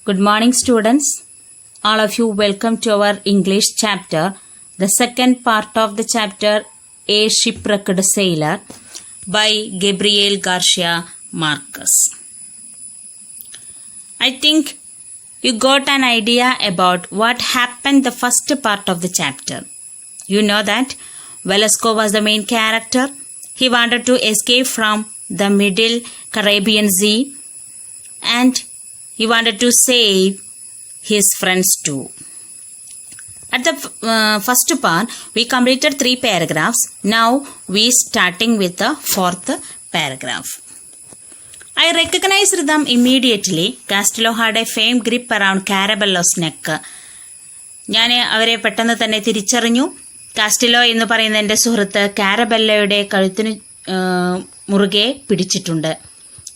Good morning, students. All of you welcome to our English chapter. The second part of the chapter, A Shipwrecked Sailor by Gabriel Garcia Marquez. I think you got an idea about what happened the first part of the chapter. You know that Velasco was the main character. He wanted to escape from the Middle Caribbean Sea and he wanted to save his friends too. At the first part, we completed 3 paragraphs. Now we starting with the 4th paragraph. I recognized them immediately. Castello had a firm grip around Carabello's neck. ഞാൻ അവരെ പെട്ടെന്ന് തന്നെ തിരിച്ചറിഞ്ഞു. കാസ്റ്റലോ എന്ന് പറയുന്ന എൻ്റെ സുഹൃത്ത് കാരബെല്ലയുടെ കഴുത്തിന് മുറുകെ പിടിച്ചിട്ടുണ്ട്.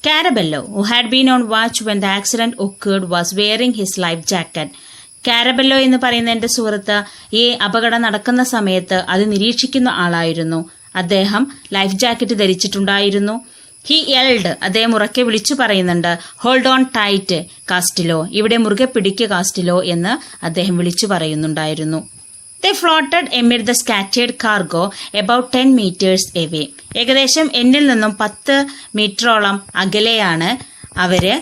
Carabello, who had been on watch when the accident occurred, was wearing his life jacket. Carabello എന്ന് പറയുന്ന എൻ്റെ സുഹൃത്ത് ഈ അപകടം നടക്കുന്ന സമയത്ത് അത് നിരീക്ഷിക്കുന്ന ആളായിരുന്നു. അദ്ദേഹം ലൈഫ് ജാക്കറ്റ് ധരിച്ചിട്ടുണ്ടായിരുന്നു. ഹി യെൽഡ്, അദ്ദേഹം ഉറക്കെ വിളിച്ചു പറയുന്നുണ്ട്, ഹോൾഡ് ഓൺ ടൈറ്റ് കാസ്റ്റിലോ, ഇവിടെ മുറുകെ പിടിക്കുക കാസ്റ്റിലോ എന്ന് അദ്ദേഹം വിളിച്ചു പറയുന്നുണ്ടായിരുന്നു. They floated amid the scattered cargo about 10 meters away. ഏകദേശം എന്നിൽ നിന്നും 10 മീറ്ററോളം അകലെയാണ് അവര്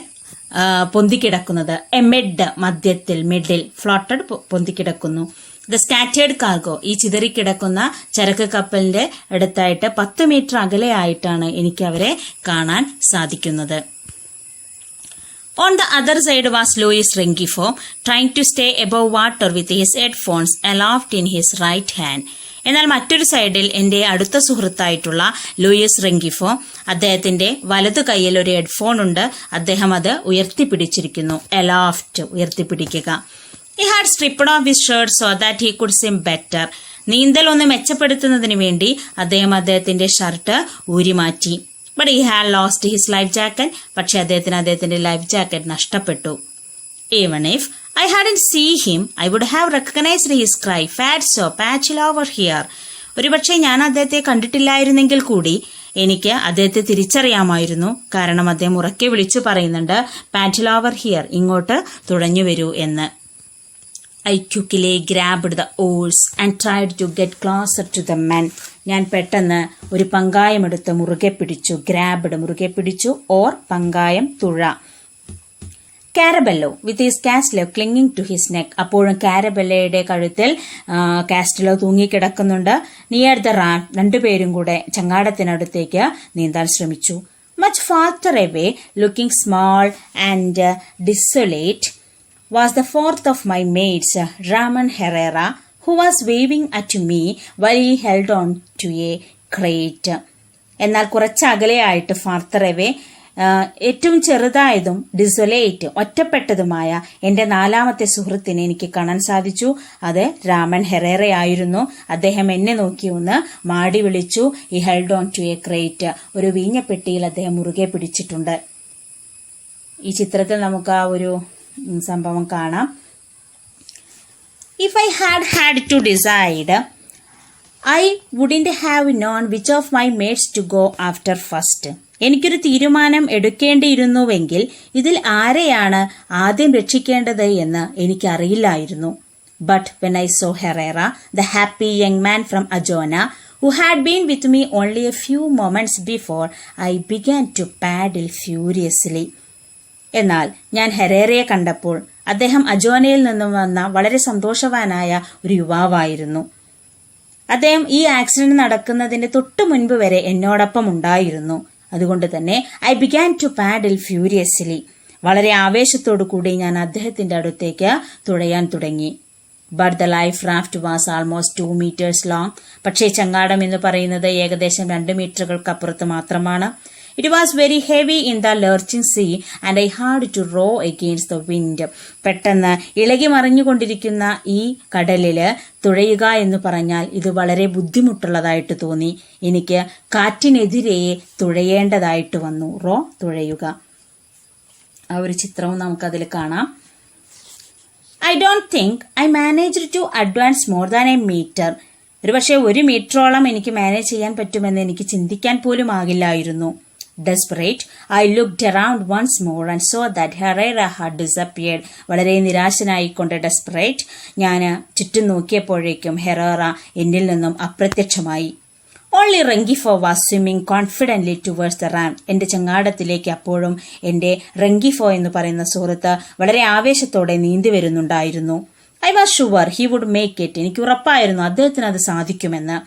പൊന്തിക്കിടക്കുന്നത്. എമിഡ് മധ്യത്തിൽ, മിഡിൽ, ഫ്ലോട്ടഡ് പൊന്തിക്കിടക്കുന്നു. ദ സ്കാറ്റേർഡ് കാർഗോ, ഈ ചിതറിക്കിടക്കുന്ന ചരക്ക് കപ്പലിന്റെ അടുത്തായിട്ട് 10 മീറ്റർ അകലെയായിട്ടാണ് എനിക്ക് അവരെ കാണാൻ സാധിക്കുന്നത്. On the other side was Louis Rengifo, trying to stay above water with his headphones aloft in his right hand. എന്നാൽ മറ്റൊരു സൈഡിൽ എൻ്റെ അടുത്ത സുഹൃത്തായിട്ടുള്ള ലൂയിസ് റെങ്കിഫോ, അദ്ദേഹത്തിന്റെ വലതു കൈയിൽ ഒരു ഹെഡ്ഫോൺ ഉണ്ട്. അദ്ദേഹം അത് ഉയർത്തിപ്പിടിച്ചിരിക്കുന്നു. എലോഫ്റ്റ്, ഉയർത്തിപ്പിടിക്കുക. He had stripped off his shirt so that he could swim better. നീന്തൽ ഒന്ന് മെച്ചപ്പെടുത്തുന്നതിന് വേണ്ടി അദ്ദേഹം അദ്ദേഹത്തിന്റെ ഷർട്ട് ഊരിമാറ്റി. But he had lost his life jacket. പക്ഷെ അദ്ദേഹത്തിന്റെ ലൈഫ് ജാക്കറ്റ് നഷ്ടപ്പെട്ടു. Even if I hadn't seen him, I would have recognized his cry, "Fatso, Patchel over here." ഒരുപക്ഷെ ഞാൻ അദ്ദേഹത്തെ കണ്ടിട്ടില്ലായിരുന്നെങ്കിൽ കൂടി എനിക്ക് അദ്ദേഹത്തെ തിരിച്ചറിയാമായിരുന്നു. കാരണം അദ്ദേഹം ഉറക്കെ വിളിച്ചു പറയുന്നുണ്ട്, "പാറ്റിൽ ഓവർ ഹിയർ, ഇങ്ങോട്ട് തുഴഞ്ഞു വരൂ" എന്ന്. I quickly grabbed the oars and tried to get closer to the men. ഞാൻ പെട്ടെന്ന് ഒരു പങ്കായമെടുത്ത് മുറുകെ പിടിച്ചു. ഗ്രാബ്ഡ്, മുറുകെ പിടിച്ചു, ഓർ പങ്കായം, തുഴ. Caraballo with his Castillo clinging to his neck. അപ്പോഴും കാരബെല്ലയുടെ കഴുത്തിൽ കാസ്റ്റലോ തൂങ്ങിക്കിടക്കുന്നുണ്ട്. നിയർ ദ റാം, രണ്ടുപേരും കൂടെ ചങ്ങാടത്തിനടുത്തേക്ക് നീന്താൻ ശ്രമിച്ചു. Much farther away, looking small and desolate, was the 4th of my mates, Ramon Herrera, who was waving at me while he held on to a crate. എന്നാൽ കുറച്ച് അകലെയായിട്ട് ഫാർത്തറവേ, ഏറ്റവും ചെറുതായതും ഡിസൊലേറ്റ്, ഒറ്റപ്പെട്ടതുമായ എൻ്റെ 4ാമത്തെ സുഹൃത്തിനെ എനിക്ക് കാണാൻ സാധിച്ചു. അത് രാമൻ ഹെറേറയായിരുന്നു. അദ്ദേഹം എന്നെ നോക്കി ഒന്ന് മാടി വിളിച്ചു. ഈ held on to a crate, ഒരു വീഞ്ഞപ്പെട്ടിയിൽ അദ്ദേഹം മുറുകെ പിടിച്ചിട്ടുണ്ട്. ഈ ചിത്രത്തിൽ നമുക്ക് ആ ഒരു സംഭവം കാണാം. If I had to decide, I wouldn't have known which of my mates to go after first. എനിക്കൊരു തീരുമാനം എടുക്കേണ്ടിയിരുന്നുവെങ്കിൽ ഇതിൽ ആരെയാണ് ആദ്യം രക്ഷിക്കേണ്ടത് എന്ന് എനിക്കറിയില്ലായിരുന്നു. But when I saw Herrera, the happy young man from Ajona, who had been with me only a few moments before, I began to paddle furiously. എന്നാൽ ഞാൻ ഹെറേറയെ കണ്ടപ്പോൾ അദ്ദേഹം അജോനയിൽ നിന്നും വന്ന വളരെ സന്തോഷവാനായ ഒരു യുവാവായിരുന്നു. അദ്ദേഹം ഈ ആക്സിഡന്റ് നടക്കുന്നതിന് തൊട്ടു മുൻപ് വരെ എന്നോടൊപ്പം ഉണ്ടായിരുന്നു. അതുകൊണ്ട് തന്നെ I began to paddle furiously, വളരെ ആവേശത്തോടു കൂടി ഞാൻ അദ്ദേഹത്തിന്റെ അടുത്തേക്ക് തുഴയാൻ തുടങ്ങി. But the life raft was almost 2 meters long. പക്ഷേ ചങ്ങാടം എന്ന് പറയുന്നത് ഏകദേശം 2 മീറ്ററുകൾക്കപ്പുറത്ത് മാത്രമാണ്. It was very heavy in the lurching sea and I had to row against the wind. പെട്ടെന്ന് ഇളകി മറിഞ്ഞുകൊണ്ടിരിക്കുന്ന ഈ കടലില് തുഴയുക എന്ന് പറഞ്ഞാൽ ഇത് വളരെ ബുദ്ധിമുട്ടുള്ളതായിട്ട് തോന്നി. എനിക്ക് കാറ്റിനെതിരെ തുഴയേണ്ടതായിട്ട് വന്നു. റോ, തുഴയുക. ആ ഒരു ചിത്രവും നമുക്കതിൽ കാണാം. I don't think I managed to advance more than a meter. ഒരുപക്ഷെ 1 മീറ്ററോളം എനിക്ക് മാനേജ് ചെയ്യാൻ പറ്റുമെന്ന് എനിക്ക് ചിന്തിക്കാൻ പോലും ആകില്ലായിരുന്നു. Desperate, I looked around once more and saw that Herrera had disappeared. വളരെ നിരാശനായിക്കൊണ്ട് ഡെസ്പറേറ്റ് ഞാൻ ചുറ്റും നോക്കിയപ്പോഴേക്കും ഹെറേറ എന്നിൽ നിന്നും അപ്രത്യക്ഷമായി. Only Rengifo was swimming confidently towards the റാം. എൻ്റെ ചങ്ങാടത്തിലേക്ക് അപ്പോഴും എൻ്റെ റെങ്കിഫോ എന്ന് പറയുന്ന സുഹൃത്ത് വളരെ ആവേശത്തോടെ നീന്തി വരുന്നുണ്ടായിരുന്നു. I was sure he would make it. എനിക്ക് ഉറപ്പായിരുന്നു അദ്ദേഹത്തിന് അത് സാധിക്കുമെന്ന്.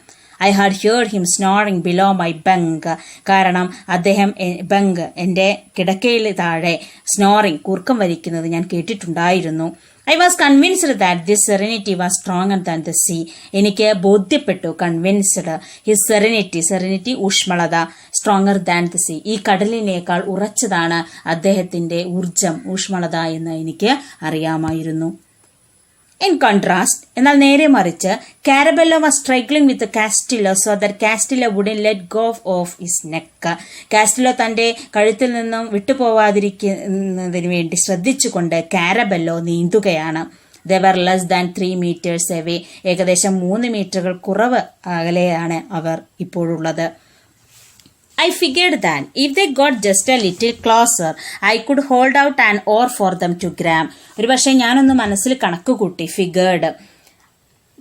I had heard him snoring below my bunk. കാരണം അദ്ദേഹം ബങ്ക് എൻ്റെ കിടക്കയിൽ താഴെ സ്നോറിംഗ് കൂർക്കം വലിക്കുന്നത് ഞാൻ കേട്ടിട്ടുണ്ടായിരുന്നു. I was convinced that this serenity was stronger than the sea. എനിക്ക് ബോധ്യപ്പെട്ടു, കൺവിൻസ്ഡ്, ഹിസ് സെറനിറ്റി ഊഷ്മളത, സ്ട്രോങ്ങർ ദാൻ ദ സീ, ഈ കടലിനേക്കാൾ ഉറച്ചതാണ് അദ്ദേഹത്തിന്റെ ഊർജം, ഊഷ്മളത എന്ന് എനിക്ക് അറിയാമായിരുന്നു. In contrast, എന്നാൽ നേരെ മറിച്ച് Caraballo was struggling with Castillo so that Castillo wouldn't let go of his neck. Castillo തന്റെ കഴുത്തിൽ നിന്നും വിട്ടുപോവാതിരിക്കുന്നതിന് വേണ്ടി ശ്രദ്ധിച്ചുകൊണ്ട് കാരബെല്ലോ നീന്തുകയാണ്. They were less than 3 meters away. ഏകദേശം 3 മീറ്ററുകൾ കുറവ് അകലെയാണ് അവർ ഇപ്പോഴുള്ളത്. I figured that if they got just a little closer, I could hold out an oar for them to grab. ഒരു പക്ഷേ ഞാനൊന്ന് മനസ്സിൽ കണക്ക് കൂട്ടി, ഫിഗേർഡ്,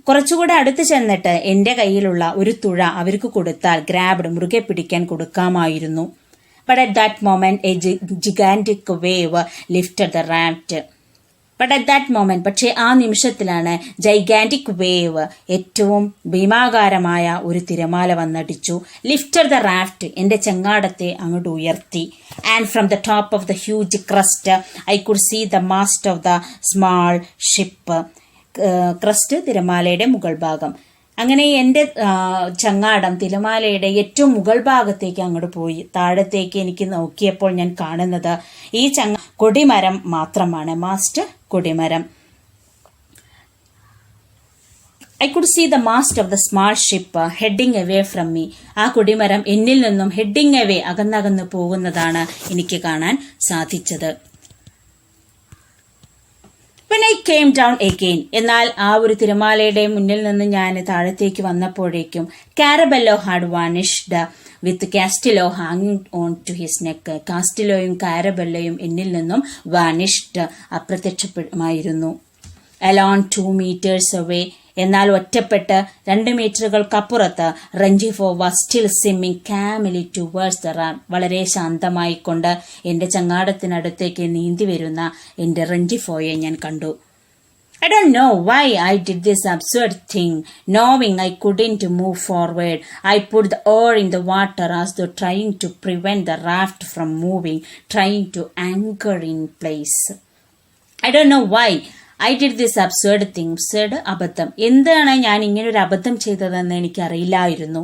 കുറച്ചുകൂടെ അടുത്ത് ചെന്നിട്ട് എൻ്റെ കയ്യിലുള്ള ഒരു തുഴ അവർക്ക് കൊടുത്താൽ ഗ്രാബ്ഡ്, മുറുകെ പിടിക്കാൻ കൊടുക്കാമായിരുന്നു. But at that moment a gigantic wave lifted the raft. പക്ഷേ ആ നിമിഷത്തിലാണ് ജൈഗാന്റിക് വേവ്, ഏറ്റവും ഭീമാകാരമായ ഒരു തിരമാല വന്നടിച്ചു. ലിഫ്റ്റഡ് ദ റാഫ്റ്റ്, എൻ്റെ ചങ്ങാടത്തെ അങ്ങോട്ട് ഉയർത്തി. And from the top of the huge crest I could see the mast of the small ship. Crest തിരമാലയുടെ മുകൾ ഭാഗം. അങ്ങനെ എൻ്റെ ചങ്ങാടം തിരമാലയുടെ ഏറ്റവും മുകൾ ഭാഗത്തേക്ക് അങ്ങോട്ട് പോയി. താഴത്തേക്ക് എനിക്ക് നോക്കിയപ്പോൾ ഞാൻ കാണുന്നത് ഈ കൊടിമരം മാത്രമാണ്, മാസ്റ്റ് കൊടിമരം. I could see the mast of the small ship heading away from me. ആ കൊടിമരം എന്നിൽ നിന്നും ഹെഡിങ് അവേ, അകന്നകന്ന് പോകുന്നതാണ് എനിക്ക് കാണാൻ സാധിച്ചത്. When I came down again, എന്നാൽ ആ ഒരു തിരമാലയുടെ മുന്നിൽ നിന്ന് ഞാൻ താഴത്തേക്ക് വന്നപ്പോഴേക്കും Caraballo had vanished with Castillo ഹാങ്ങിങ് ഓൺ ടു ഹിസ് നെക്ക്. കാസ്റ്റിലോയും കാരബെല്ലോയും എന്നിൽ നിന്നും വാനിഷ്ഡ്, അപ്രത്യക്ഷമായിരുന്നു. അലോൺ 2 meters away, എന്നാൽ ഒറ്റപ്പെട്ട് 2 മീറ്ററുകൾക്കപ്പുറത്ത് Rengifo was still swimming calmly towards the റാം. വളരെ ശാന്തമായിക്കൊണ്ട് എൻ്റെ ചങ്ങാടത്തിനടുത്തേക്ക് നീന്തി വരുന്ന എൻ്റെ റെഞ്ചിഫോയെ ഞാൻ കണ്ടു. I don't know why I did this absurd thing. Knowing I couldn't move forward, I put the oar in the water as though trying to prevent the raft from moving, trying to anchor in place. I don't know why I did this absurd thing. Absurd, അബദ്ധം. എന്താണ് ഞാൻ ഇങ്ങനൊരു അബദ്ധം ചെയ്തതെന്ന് എനിക്കറിയില്ലായിരുന്നു.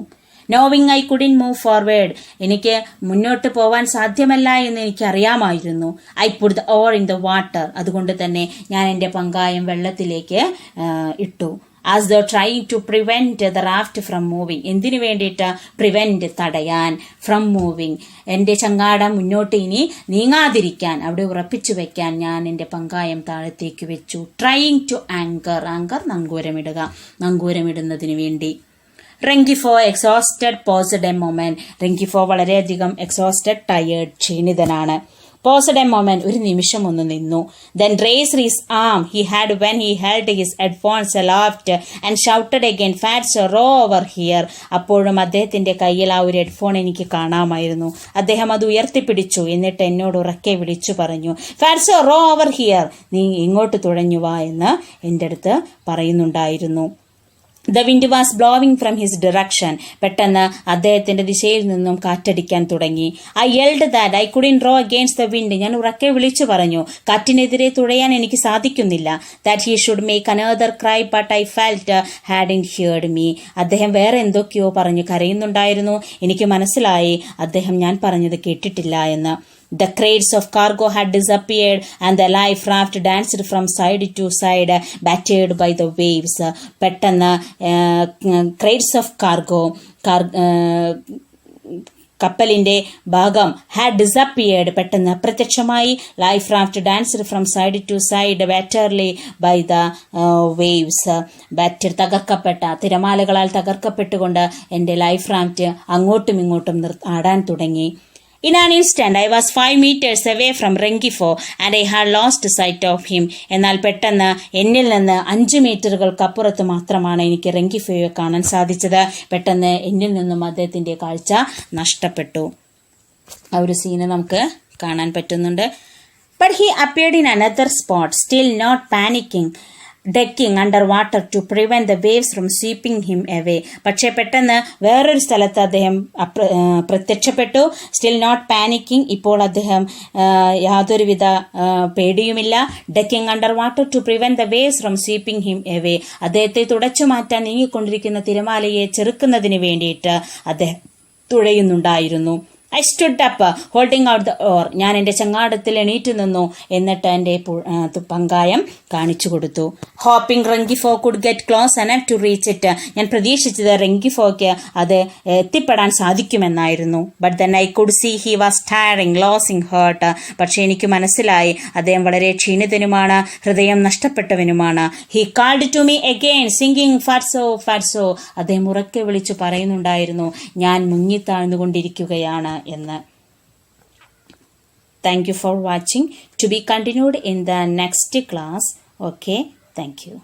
Knowing I couldn't move forward, എനിക്ക് മുന്നോട്ട് പോവാൻ സാധ്യമല്ല എന്ന് എനിക്കറിയാമായിരുന്നു. I put the oar in the water, അതുകൊണ്ട് തന്നെ ഞാൻ എൻ്റെ പങ്കായം വെള്ളത്തിലേക്ക് ഇട്ടു. As though trying to prevent the raft from moving, എന്തിനു വേണ്ടിയിട്ട്? പ്രിവെന്റ്, തടയാൻ, ഫ്രം മൂവിങ്, എൻ്റെ ചങ്ങാടം മുന്നോട്ട് ഇനി നീങ്ങാതിരിക്കാൻ, അവിടെ ഉറപ്പിച്ചു വെക്കാൻ ഞാൻ എൻ്റെ പങ്കായം താഴത്തേക്ക് വെച്ചു. ട്രൈങ് ടു ആങ്കർ, ആങ്കർ നങ്കൂരമിടുക, നങ്കൂരമിടുന്നതിന് വേണ്ടി. Rengifo exhausted paused a moment. Rengifo വളരെയധികം എക്സോസ്റ്റഡ്, ടയേർഡ്, ക്ഷീണിതനാണ്. പോസ്ഡ് എ മൊമെന്റ്, ഒരു നിമിഷം ഒന്ന് നിന്നു. Then raised his arm he had when he held his headphones aloft and shouted again, "Fatso, row over here." അപ്പോഴും അദ്ദേഹത്തിന്റെ കയ്യിൽ ആ ഒരു ഹെഡ്ഫോൺ എനിക്ക് കാണാമായിരുന്നു. അദ്ദേഹം അത് ഉയർത്തിപ്പിടിച്ചു. എന്നിട്ട് എന്നോട് ഉറക്കെ വിളിച്ചു പറഞ്ഞു, "ഫാറ്റ്സോ, റോ ഓവർ ഹിയർ." നീ ഇങ്ങോട്ട് തുഴഞ്ഞു വാ എന്ന് എൻ്റെ അടുത്ത് പറയുന്നുണ്ടായിരുന്നു. The wind was blowing from his direction. പെട്ടെന്ന് അദ്ദേഹത്തിന്റെ ദിശയിൽ നിന്നും കാറ്റടിക്കാൻ തുടങ്ങി. I yelled that I couldn't row against the wind. ഞാൻ ഉറക്കെ വിളിച്ചു പറഞ്ഞു, കാറ്റിനെതിരെ തുഴയാൻ എനിക്ക് സാധിക്കുന്നില്ല. That he should make another cry, but I felt hadn't heard me. അദ്ദേഹം വേറെ എന്തൊക്കെയോ പറഞ്ഞു കരയുന്നുണ്ടായിരുന്നു. എനിക്ക് മനസ്സിലായി അദ്ദേഹം ഞാൻ പറഞ്ഞത് കേട്ടിട്ടില്ല എന്ന്. The crates of cargo had disappeared and the life raft danced from side to side, battered by the waves. പെട്ടെന്ന് crates of cargo, കപ്പലിന്റെ ഭാഗം ഹാഡ് ഡിസപ്പിയേർഡ്, പെട്ടെന്ന് അപ്രത്യക്ഷമായി. Life raft danced from side to side, battered by the waves. Batter, തകർക്കപ്പെട്ട, തിരമാലകളാൽ തകർക്കപ്പെട്ടുകൊണ്ട് എൻ്റെ life raft അങ്ങോട്ടും ഇങ്ങോട്ടും ആടാൻ തുടങ്ങി. In an instant, I was 5 meters away from Rengifo and I had lost sight of him. എന്നാൽ പെട്ടെന്ന് എന്നിൽ നിന്ന് 5 മീറ്ററുകൾക്കപ്പുറത്ത് മാത്രമാണ് എനിക്ക് റെങ്കിഫോയെ കാണാൻ സാധിച്ചത്. പെട്ടെന്ന് എന്നിൽ നിന്നും അദ്ദേഹത്തിന്റെ കാഴ്ച നഷ്ടപ്പെട്ടു. ആ ഒരു സീന് നമുക്ക് കാണാൻ പറ്റുന്നുണ്ട്. But he appeared in another spot, still not panicking, ducking under water to prevent the waves from sweeping him away. പക്ഷേ പെട്ടെന്ന് വേറൊരു സ്ഥലത്ത് അദ്ദേഹം പ്രത്യക്ഷപ്പെട്ടു. സ്റ്റിൽ നോട്ട് പാനിക്കിംഗ്, ഇപ്പോൾ അദ്ദേഹം യാതൊരുവിധ പേടിയുമില്ല. Ducking under water to prevent the waves from sweeping him away, അദ്ദേഹത്തെ തുടച്ചു മാറ്റാൻ നീങ്ങിക്കൊണ്ടിരിക്കുന്ന തിരമാലയെ ചെറുക്കുന്നതിന് വേണ്ടിയിട്ട് അദ്ദേഹം തുഴയുന്നുണ്ടായിരുന്നു. I stood up, holding out the oar. ഞാൻ എൻ്റെ ചങ്ങാടത്തിൽ എണീറ്റ് നിന്നു, എന്നിട്ട് എൻ്റെ പങ്കായം കാണിച്ചു കൊടുത്തു. Hoping Rengifo could get close enough to reach it. ഞാൻ പ്രതീക്ഷിച്ചത് റെങ്കിഫോയ്ക്ക് അത് എത്തിപ്പെടാൻ സാധിക്കുമെന്നായിരുന്നു. But then I could see he was tiring, losing heart. പക്ഷെ എനിക്ക് മനസ്സിലായി അദ്ദേഹം വളരെ ക്ഷീണിതനുമാണ്, ഹൃദയം നഷ്ടപ്പെട്ടവനുമാണ്. He called to me again singing ഫർസോ ഫർസോ. അദ്ദേഹം ഉറക്കെ വിളിച്ചു പറയുന്നുണ്ടായിരുന്നു, ഞാൻ മുങ്ങിത്താഴ്ന്നുകൊണ്ടിരിക്കുകയാണ് എന്ന്. Thank you for watching. To be continued in the next class. Okay, thank you.